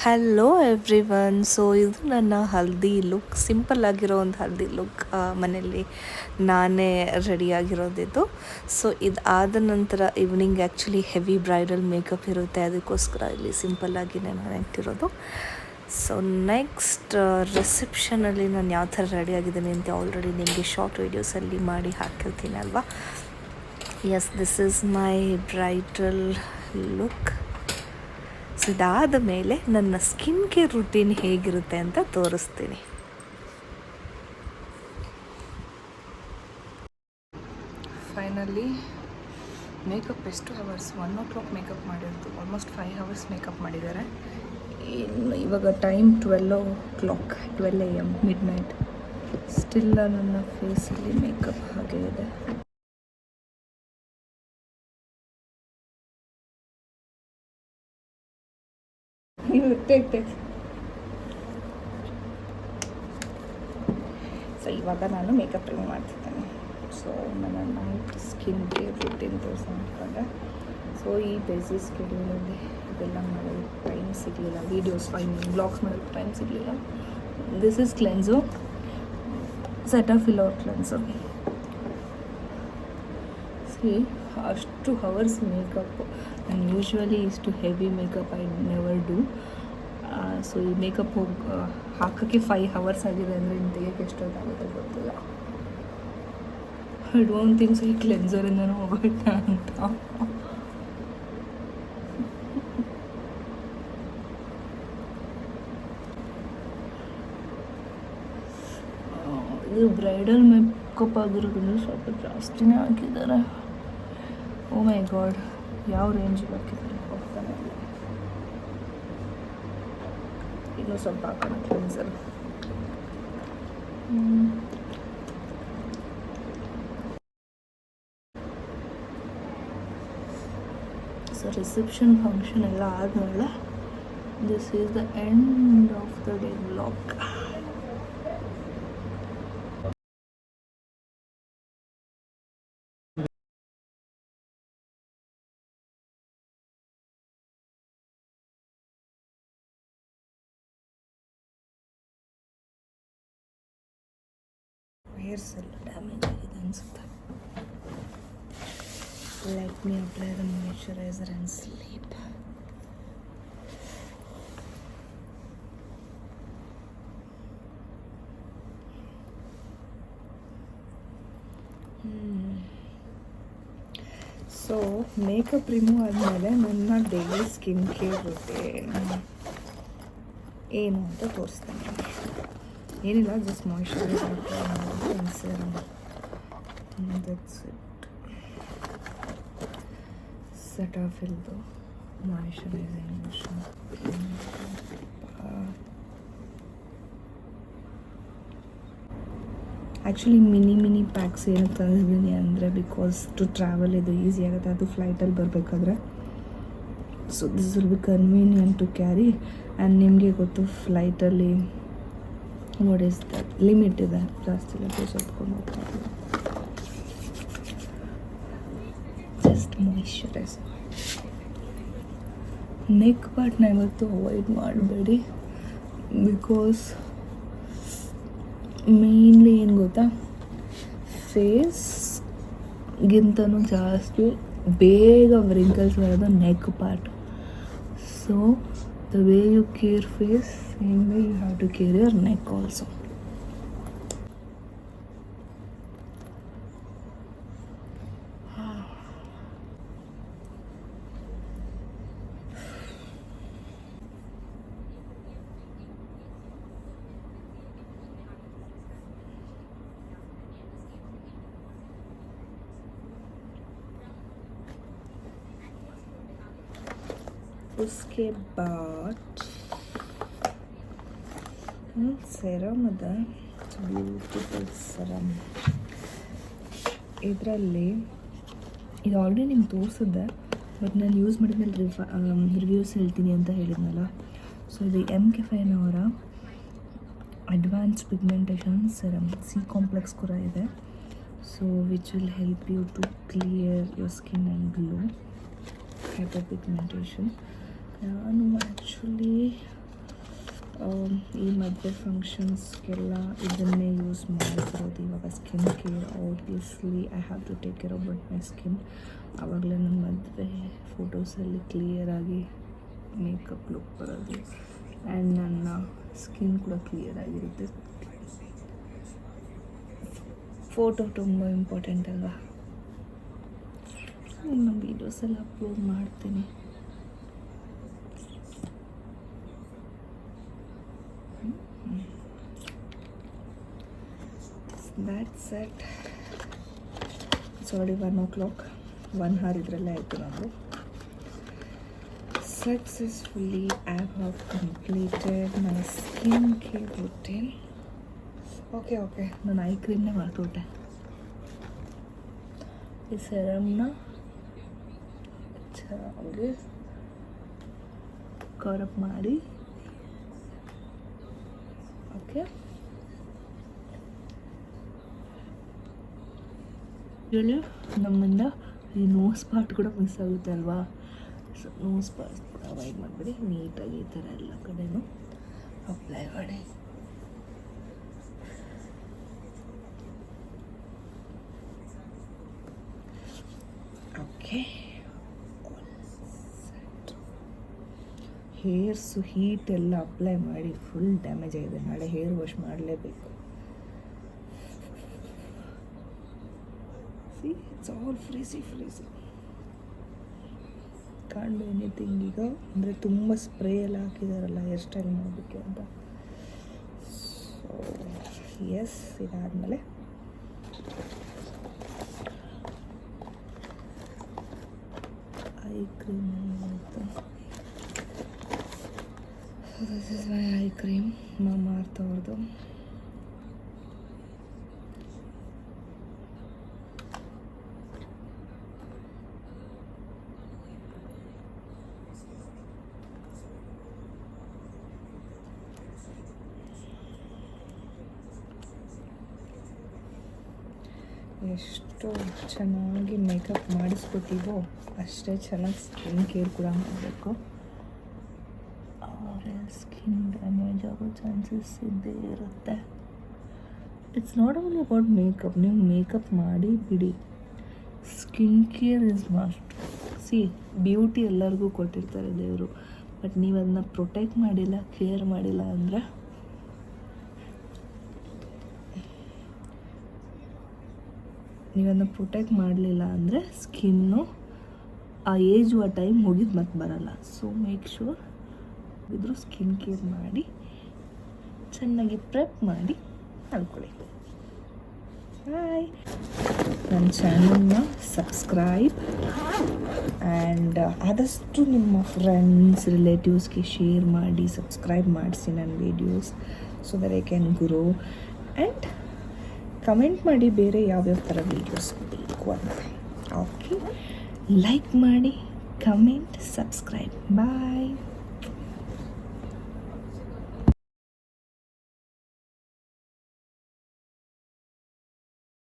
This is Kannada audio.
Hello everyone. ಸೊ ಇದು ನನ್ನ ಹಲ್ದಿ ಲುಕ್, ಸಿಂಪಲ್ ಆಗಿರೋ ಒಂದು ಹಲ್ದಿ ಲುಕ್. ಮನೆಯಲ್ಲಿ ನಾನೇ ರೆಡಿಯಾಗಿರೋದಿದ್ದು. ಸೊ ಇದಾದ ನಂತರ evening actually heavy bridal makeup ಇರುತ್ತೆ, ಅದಕ್ಕೋಸ್ಕರ ಇಲ್ಲಿ ಸಿಂಪಲ್ಲಾಗಿನೇ ನಾನು ಇಟ್ಟಿರೋದು. ಸೊ ನೆಕ್ಸ್ಟ್ ರಿಸೆಪ್ಷನಲ್ಲಿ ನಾನು ಯಾವ ಥರ ರೆಡಿಯಾಗಿದ್ದೀನಿ ಅಂತ ಆಲ್ರೆಡಿ ನಿಮಗೆ ಶಾರ್ಟ್ ವೀಡಿಯೋಸಲ್ಲಿ ಮಾಡಿ ಹಾಕಿರ್ತೀನಿ ಅಲ್ವಾ. Yes, this is my bridal look. So ಇದಾದ ಮೇಲೆ ನನ್ನ ಸ್ಕಿನ್ ಕೇರ್ ರುಟೀನ್ ಹೇಗಿರುತ್ತೆ ಅಂತ ತೋರಿಸ್ತೀನಿ. ಫೈನಲಿ ಮೇಕಪ್ ಎಷ್ಟು ಅವರ್ಸ್, 1 o'clock ಮೇಕಪ್ ಮಾಡಿರೋದು, ಆಲ್ಮೋಸ್ಟ್ 5 hours ಮೇಕಪ್ ಮಾಡಿದ್ದಾರೆ. ಇನ್ನು ಇವಾಗ time 12 AM, midnight. Still ನನ್ನ ಫೇಸಲ್ಲಿ ಮೇಕಪ್ ಹಾಗೆ ಇದೆ. ಸೊ ಇವಾಗ ನಾನು ಮೇಕಪ್ ರಿಮೂವ್ ಮಾಡ್ತಿದ್ದೇನೆ. ಸೊ ನನ್ನ ನೈಟ್ ಸ್ಕಿನ್ ಕೇರ್ ರುಟೀನ್ ತೋರಿಸ್ಕೊಂಡೆ. ಸೊ ಈ ಬ್ಯುಸಿ ಸ್ಕೆಡ್ಯೂಲಲ್ಲಿ ಇದೆಲ್ಲ ಮಾಡೋದು ಟೈಮ್ ಸಿಗಲಿಲ್ಲ, ವೀಡಿಯೋಸ್ ಬ್ಲಾಗ್ಸ್ ಮಾಡೋಕ್ಕೆ ಟೈಮ್ ಸಿಗಲಿಲ್ಲ. This is cleanser, Cetaphil cleanser. C ಅಷ್ಟು ಹವರ್ಸ್ ಮೇಕಪ್. ನಾನು ಯೂಶ್ವಲಿ ಇಷ್ಟು heavy makeup I never do. So ಈ ಮೇಕಪ್ ಹಾಕೋಕ್ಕೆ 5 hours ಆಗಿದೆ ಅಂದರೆ ಇನ್ನು ತೆಗಿಯೋಕ್ಕೆ ಎಷ್ಟೊತ್ತಾಗುತ್ತೆ ಗೊತ್ತಿಲ್ಲ. ಐ ಡೋಂಟ್ ಥಿಂಕ್ ಸೊ ಈ ಕ್ಲೆನ್ಸರಿಂದನೂ ಹೋಗೋಣ ಅಂತ. ಇದು ಬ್ರೈಡಲ್ ಮೇಕಪ್ ಆಗಿರೋದ್ರಿಂದ ಸ್ವಲ್ಪ ಜಾಸ್ತಿನೇ ಹಾಕಿದ್ದಾರೆ. ಓ ಮೈ ಗಾಡ್, ಯಾವ ರೇಂಜಿಗೆ ಹಾಕಿದ್ದಾರೆ ಹೋಗ್ತಾನೆ. ಇನ್ನೂ ಸ್ವಲ್ಪ ಹಾಕೋಣ ಕ್ಲೆನ್ಸರ್. ಸೊ ರಿಸೆಪ್ಷನ್ ಫಂಕ್ಷನ್ ಎಲ್ಲ ಆದಮೇಲೆ this is the end of the day vlog. Hairs ಎಲ್ಲ ಡ್ಯಾಮೇಜ್ ಆಗಿದೆ ಅನಿಸುತ್ತೆ. Let me apply the moisturiser and sleep. So makeup remove ಆದಮೇಲೆ ನನ್ನ ಡೈಲಿ ಸ್ಕಿನ್ ಕೇರ್ ರುಟೀನ್ ಏನು ಅಂತ ತೋರಿಸ್ತೇನೆ. ಏನಿಲ್ಲ, just moisturiser and serum, that's it. ಸೆಟಾಫಿಲ್ದು moisturising lotion. Actually mini packs ಏನು ತಂದಿದ್ದೀನಿ ಅಂದರೆ ಬಿಕಾಸ್ ಟು ಟ್ರಾವೆಲ್ ಇದು ಈಸಿ ಆಗುತ್ತೆ, ಅದು ಫ್ಲೈಟಲ್ಲಿ ಬರಬೇಕಾದ್ರೆ. So this will be convenient to carry. And ನಿಮಗೆ ಗೊತ್ತು ಫ್ಲೈಟಲ್ಲಿ ವಾಟ್ ಈಸ್ ದಟ್ ಲಿಮಿಟ್ ಇದೆ, ಜಾಸ್ತಿ ಲಗೇಜ್ ಹೊತ್ಕೊಂಡು ಹೋಗ್ತಾ ಇಲ್ಲ. Just moisturiser. ನೆಕ್ ಪಾರ್ಟ್ನ ಇವತ್ತು ಅವಾಯ್ಡ್ ಮಾಡಬೇಡಿ, ಬಿಕಾಸ್ ಮೇನ್ಲಿ ಏನು ಗೊತ್ತಾ, ಫೇಸ್ಗಿಂತನೂ ಜಾಸ್ತಿ ಬೇಗ ವ್ರಿಂಕಲ್ಸ್ ಬರೋದು neck part. So the way you care face, same way you have to care your neck also. उसके बाद ಸೆರಮ್ ಅದ, ಬ್ಯೂಟಿಫುಲ್ ಸೆರಮ್. ಇದರಲ್ಲಿ ಇದು ಆಲ್ರೆಡಿ ನಿಮ್ಗೆ ತೋರಿಸಿದ್ದೆ, ಬಟ್ ನಾನು ಯೂಸ್ ಮಾಡಿದ್ಮೇಲೆ ರಿವ್ಯೂಸ್ ಹೇಳ್ತೀನಿ ಅಂತ ಹೇಳಿದ್ನಲ್ಲ. ಸೊ ಇದು MK-Fine ಅವರ advance pigmentation serum, C complex ಕೂಡ ಇದೆ. So which will help you to clear your skin and glow. hyperpigmentation. ನಾನು ಆ್ಯಕ್ಚುಲಿ ಮದುವೆ ಫಂಕ್ಷನ್ಸ್ಗೆಲ್ಲ ಇದನ್ನೇ ಯೂಸ್ ಮಾಡ್ತಿರೋದು. ಇವಾಗ skin care obviously I have to take care about my skin. ಆವಾಗಲೇ ನನ್ನ ಮದುವೆ ಫೋಟೋಸಲ್ಲಿ ಕ್ಲಿಯರಾಗಿ ಮೇಕಪ್ ಲುಕ್ ಬರೋದು ಆ್ಯಂಡ್ ನನ್ನ ಸ್ಕಿನ್ ಕೂಡ ಕ್ಲಿಯರಾಗಿರುತ್ತೆ. ಫೋಟೋ ತುಂಬ ಇಂಪಾರ್ಟೆಂಟ್ ಅಲ್ವಾ. ಇನ್ನು ವೀಡಿಯೋಸ್ ಎಲ್ಲ ಅಪ್ಲೋಡ್ ಮಾಡ್ತೀನಿ. That's it. It's already 1 o'clock. 1 hour ಇದರಲ್ಲೇ ಆಯಿತು ನಾವು. Successfully I have completed my skin care routine. Okay ನಾನು ಐ ಕ್ರೀಮ್ನೇ ಮಾಡ್ಕೊಟ್ಟೆ. ಈ ಸೆರಮ್ನ ಚೆನ್ನಾಗಿ ಕವರಪ್ ಮಾಡಿ ಓಕೆ. ಹೇಳಿ ನಮ್ಮಿಂದ ಈ ನೋಸ್ ಪಾರ್ಟ್ ಕೂಡ ಮಿಸ್ ಆಗುತ್ತೆ ಅಲ್ವಾ. ಸೊ ನೋಸ್ ಪಾರ್ಟ್ ಕೂಡ ಅವಾಯ್ಡ್ ಮಾಡಿಬಿಡಿ. ನೀಟಾಗಿ ಈ ಥರ ಎಲ್ಲ ಕಡೆನೂ ಅಪ್ಲೈ ಮಾಡಿ. ಓಕೆ, ಹೇರ್ಸು ಹೀಟ್ ಎಲ್ಲ ಅಪ್ಲೈ ಮಾಡಿ ಫುಲ್ ಡ್ಯಾಮೇಜ್ ಆಗಿದೆ. ನಾಳೆ ಹೇರ್ ವಾಶ್ ಮಾಡಲೇಬೇಕು. See, it's all frizzy. Can't do anything ಈಗ. ಅಂದರೆ ತುಂಬ ಸ್ಪ್ರೇ ಎಲ್ಲ ಹಾಕಿದಾರಲ್ಲ ಹೇರ್ ಸ್ಟೈಲ್ ಮಾಡೋದಕ್ಕೆ ಅಂತ. ಸೊ ಎಸ್, ಇದಾದಮೇಲೆ ಐ ಕ್ರೀಮ್ ಆಯಿತು. This is my I cream Mamaearth ಅವ್ರದ್ದು. ಎಷ್ಟು ಚೆನ್ನಾಗಿ ಮೇಕಪ್ ಮಾಡಿಸ್ಕೊತೀವೋ ಅಷ್ಟೇ ಚೆನ್ನಾಗಿ ಸ್ಕಿನ್ ಕೇರ್ ಕೂಡ ಮಾಡಬೇಕು. ಸ್ಕಿನ್ ಡ್ಯಾಮೇಜ್ ಆಗೋ ಚಾನ್ಸಸ್ ಇದ್ದೇ ಇರುತ್ತೆ. It's not only about makeup. ನೀವು ಮೇಕಪ್ ಮಾಡಿ ಬಿಡಿ, skin care is must. C, beauty ಎಲ್ಲರಿಗೂ ಕೊಟ್ಟಿರ್ತಾರೆ ದೇವರು, ಬಟ್ ನೀವು ಅದನ್ನ ಪ್ರೊಟೆಕ್ಟ್ ಮಾಡಿಲ್ಲ, ಕೇರ್ ಮಾಡಿಲ್ಲ ಅಂದರೆ ನೀವನ್ನ ಪ್ರೊಟೆಕ್ಟ್ ಮಾಡಲಿಲ್ಲ ಅಂದರೆ ಸ್ಕಿನ್ನು ಆ ಏಜು ಆ ಟೈಮ್ ಮುಗಿದು ಮತ್ತೆ ಬರಲ್ಲ. ಸೊ ಮೇಕ್ ಶೂರ್ ಇದ್ರೂ ಸ್ಕಿನ್ ಕೇರ್ ಮಾಡಿ ಚೆನ್ನಾಗಿ ಪ್ರೆಪ್ ಮಾಡಿ ಮಾಡ್ಕೊಳ್ಳಿ. ಹಾಯ್, ನನ್ನ ಚಾನಲ್ನ ಸಬ್ಸ್ಕ್ರೈಬ್ ಆ್ಯಂಡ್ ಆದಷ್ಟು ನಿಮ್ಮ ಫ್ರೆಂಡ್ಸ್ ರಿಲೇಟಿವ್ಸ್ಗೆ ಶೇರ್ ಮಾಡಿ, ಸಬ್ಸ್ಕ್ರೈಬ್ ಮಾಡಿಸಿ ನನ್ನ videos, so that I can grow. And comment ಮಾಡಿ ಬೇರೆ ಯಾವ್ಯಾವ ಥರ ವೀಡಿಯೋಸ್ ಬೇಕು ಅಂತ. ಓಕೆ, ಲೈಕ್ ಮಾಡಿ, ಕಮೆಂಟ್, ಸಬ್ಸ್ಕ್ರೈಬ್. ಬಾಯ್.